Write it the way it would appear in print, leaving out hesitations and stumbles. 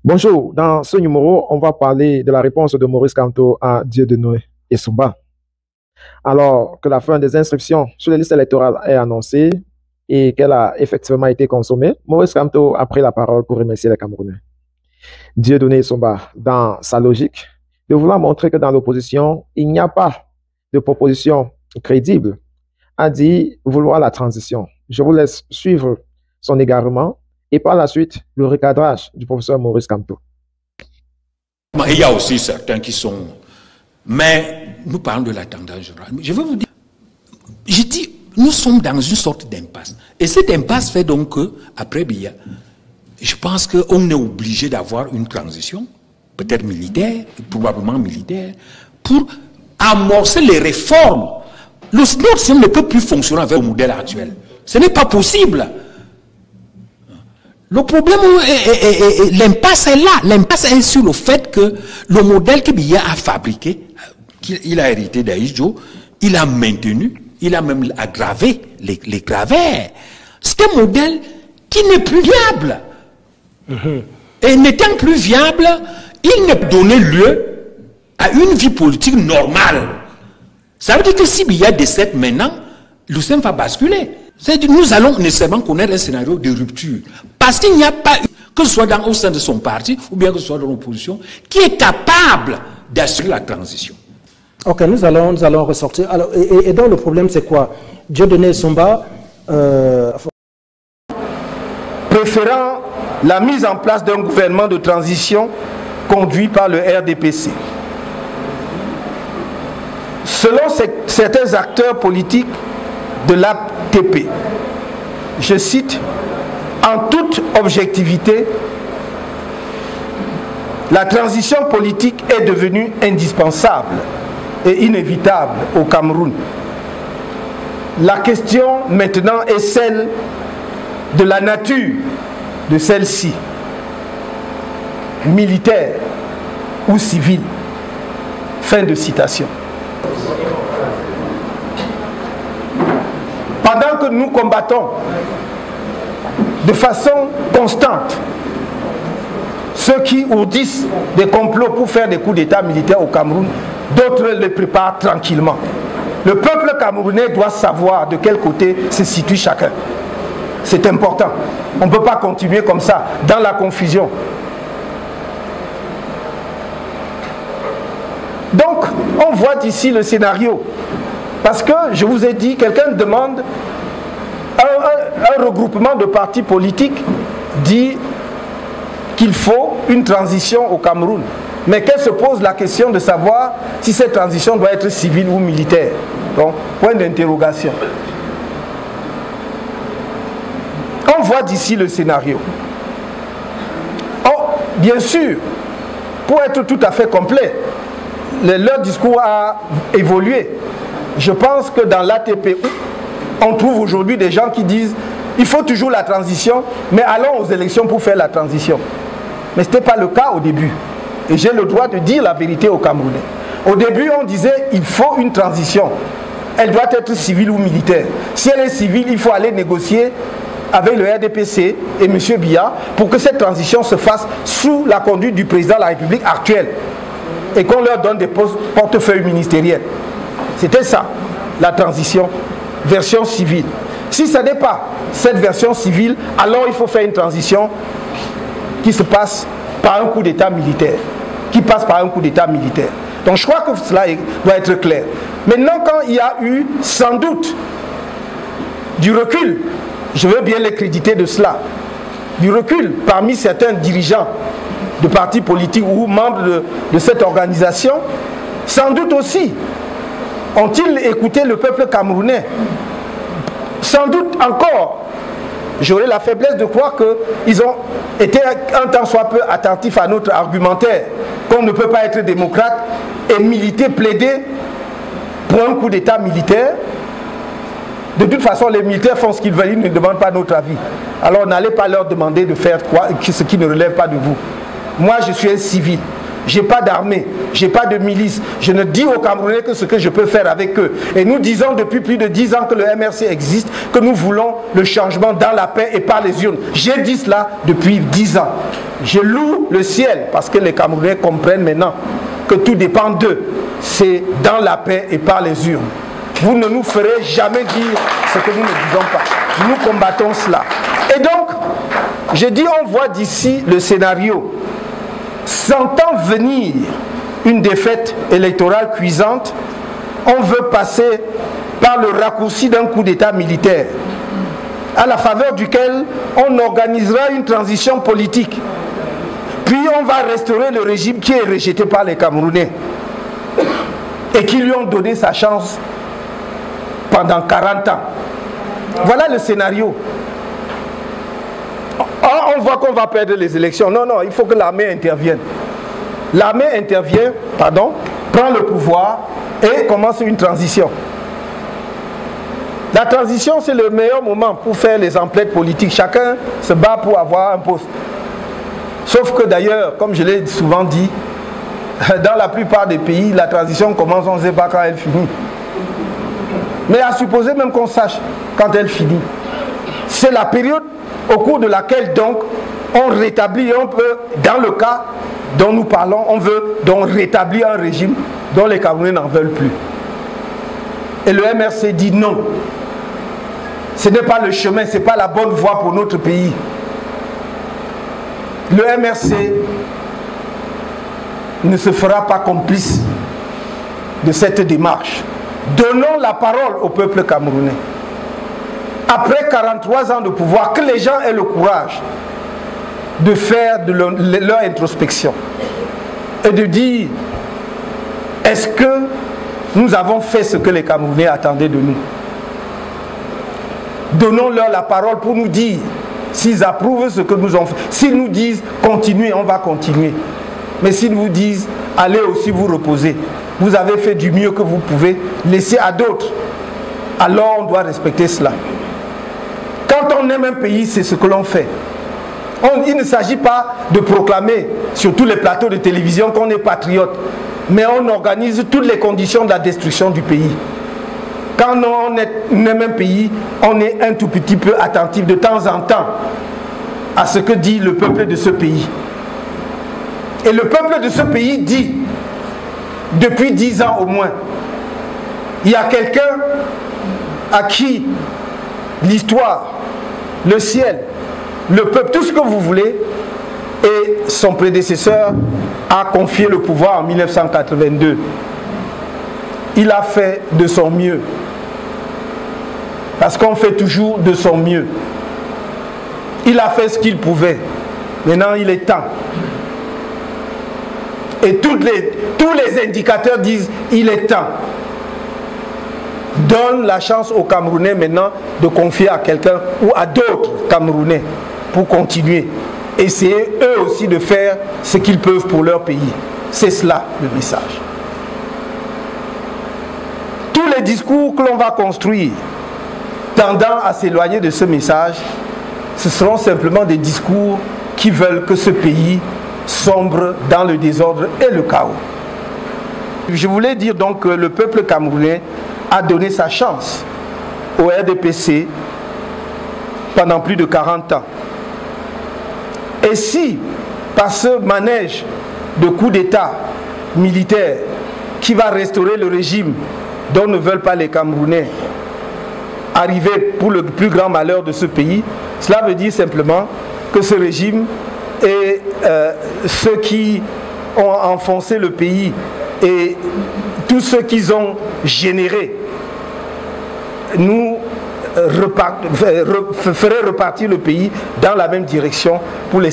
Bonjour, dans ce numéro, on va parler de la réponse de Maurice Kamto à Dieudonné Essouba. Alors que la fin des inscriptions sur les listes électorales est annoncée et qu'elle a effectivement été consommée, Maurice Kamto a pris la parole pour remercier les Camerounais. Dieudonné Essouba, dans sa logique de vouloir montrer que dans l'opposition, il n'y a pas de proposition crédible, a dit vouloir la transition. Je vous laisse suivre son égarement et par la suite le recadrage du professeur Maurice Kamto. Il y a aussi certains qui sont... Mais nous parlons de la tendance générale. Je veux vous dire, je dis, nous sommes dans une sorte d'impasse. Et cette impasse fait donc que, après Biya, je pense qu'on est obligé d'avoir une transition, peut-être militaire, probablement militaire, pour amorcer les réformes. Notre système ne peut plus fonctionner avec le modèle actuel. Ce n'est pas possible. Le problème, l'impasse est là. L'impasse est sur le fait que le modèle que Biya a fabriqué, qu'il a hérité d'Aïdjo, il a maintenu, il a même aggravé les travers. C'est un modèle qui n'est plus viable. Et n'étant plus viable, il ne peut donner lieu à une vie politique normale. Ça veut dire que si Biya décède maintenant, le système va basculer. C'est-à-dire que nous allons nécessairement connaître un scénario de rupture. Parce qu'il n'y a pas eu, que ce soit au sein de son parti, ou bien que ce soit dans l'opposition, qui est capable d'assurer la transition. Ok, nous allons ressortir. Alors, et donc le problème c'est quoi? Dieudonné Essouba préférant la mise en place d'un gouvernement de transition conduit par le RDPC. Selon certains acteurs politiques de l'ATP, je cite, en toute objectivité, la transition politique est devenue indispensable et inévitable au Cameroun. La question maintenant est celle de la nature de celle-ci, militaire ou civile. Fin de citation. Pendant que nous combattons de façon constante ceux qui ourdissent des complots pour faire des coups d'État militaires au Cameroun, d'autres les préparent tranquillement. Le peuple camerounais doit savoir de quel côté se situe chacun. C'est important. On ne peut pas continuer comme ça, dans la confusion. Donc, on voit d'ici le scénario. Parce que, je vous ai dit, quelqu'un demande un regroupement de partis politiques, dit qu'il faut une transition au Cameroun. Mais qu'elle se pose la question de savoir si cette transition doit être civile ou militaire. Donc, point d'interrogation. On voit d'ici le scénario. Oh, bien sûr, pour être tout à fait complet, leur discours a évolué. Je pense que dans l'ATP, on trouve aujourd'hui des gens qui disent il faut toujours la transition, mais allons aux élections pour faire la transition. Mais ce n'était pas le cas au début. Et j'ai le droit de dire la vérité aux Camerounais. Au début, on disait il faut une transition. Elle doit être civile ou militaire. Si elle est civile, il faut aller négocier avec le RDPC et M. Biya pour que cette transition se fasse sous la conduite du président de la République actuelle et qu'on leur donne des portefeuilles ministériels. C'était ça, la transition, version civile. Si ce n'est pas cette version civile, alors il faut faire une transition qui se passe par un coup d'État militaire. Qui passe par un coup d'État militaire. Donc je crois que cela doit être clair. Maintenant, quand il y a eu sans doute du recul, je veux bien les créditer de cela, du recul parmi certains dirigeants de partis politiques ou membres de cette organisation, sans doute aussi ont-ils écouté le peuple camerounais. Sans doute encore, j'aurais la faiblesse de croire qu'ils ont été un tant soit peu attentifs à notre argumentaire, qu'on ne peut pas être démocrate et militer, plaider pour un coup d'État militaire. De toute façon, les militaires font ce qu'ils veulent, ils ne demandent pas notre avis. Alors n'allez pas leur demander de faire quoi, ce qui ne relève pas de vous. Moi, je suis un civil. je n'ai pas d'armée, je n'ai pas de milice. Je ne dis aux Camerounais que ce que je peux faire avec eux. Et nous disons depuis plus de 10 ans que le MRC existe, que nous voulons le changement dans la paix et par les urnes. J'ai dit cela depuis 10 ans. Je loue le ciel parce que les Camerounais comprennent maintenant que tout dépend d'eux. C'est dans la paix et par les urnes. Vous ne nous ferez jamais dire ce que nous ne disons pas. Nous combattons cela. Et donc, je dis, on voit d'ici le scénario. Sentant venir une défaite électorale cuisante, on veut passer par le raccourci d'un coup d'État militaire, à la faveur duquel on organisera une transition politique. Puis on va restaurer le régime qui est rejeté par les Camerounais et qui lui ont donné sa chance pendant 40 ans. Voilà le scénario. On voit qu'on va perdre les élections. Non, non, il faut que l'armée intervienne. L'armée intervient, prend le pouvoir et commence une transition. La transition, c'est le meilleur moment pour faire les emplettes politiques. Chacun se bat pour avoir un poste. Sauf que d'ailleurs, comme je l'ai souvent dit, dans la plupart des pays, la transition commence, on ne sait pas quand elle finit. Mais à supposer même qu'on sache quand elle finit. C'est la période au cours de laquelle donc on rétablit, on peut, dans le cas dont nous parlons, on veut donc rétablir un régime dont les Camerounais n'en veulent plus. Et le MRC dit non. Ce n'est pas le chemin, ce n'est pas la bonne voie pour notre pays. Le MRC ne se fera pas complice de cette démarche. Donnons la parole au peuple camerounais. Après 43 ans de pouvoir, que les gens aient le courage de faire de leur introspection et de dire, est-ce que nous avons fait ce que les Camerounais attendaient de nous? Donnons-leur la parole pour nous dire s'ils approuvent ce que nous avons fait. S'ils nous disent continuez, on va continuer. Mais s'ils nous disent allez aussi vous reposer, vous avez fait du mieux que vous pouvez, laissez à d'autres, alors on doit respecter cela. Quand on aime un pays, c'est ce que l'on fait. Il ne s'agit pas de proclamer sur tous les plateaux de télévision qu'on est patriote, mais on organise toutes les conditions de la destruction du pays. Quand on aime un pays, on est un tout petit peu attentif de temps en temps à ce que dit le peuple de ce pays. Et le peuple de ce pays dit, depuis 10 ans au moins, il y a quelqu'un à qui l'histoire, le ciel, le peuple, tout ce que vous voulez, et son prédécesseur a confié le pouvoir en 1982. Il a fait de son mieux. Parce qu'on fait toujours de son mieux. Il a fait ce qu'il pouvait. Maintenant, il est temps. Et tous les indicateurs disent il est temps. Donne la chance aux Camerounais maintenant de confier à quelqu'un ou à d'autres Camerounais pour continuer. Essayer eux aussi de faire ce qu'ils peuvent pour leur pays. C'est cela le message. Tous les discours que l'on va construire tendant à s'éloigner de ce message, ce seront simplement des discours qui veulent que ce pays sombre dans le désordre et le chaos. Je voulais dire donc que le peuple camerounais a donné sa chance au RDPC pendant plus de 40 ans. Et si, par ce manège de coup d'État militaire qui va restaurer le régime dont ne veulent pas les Camerounais, arriver pour le plus grand malheur de ce pays, cela veut dire simplement que ce régime et ceux qui ont enfoncé le pays et tous ceux qu'ils ont générés nous feraient repartir le pays dans la même direction pour les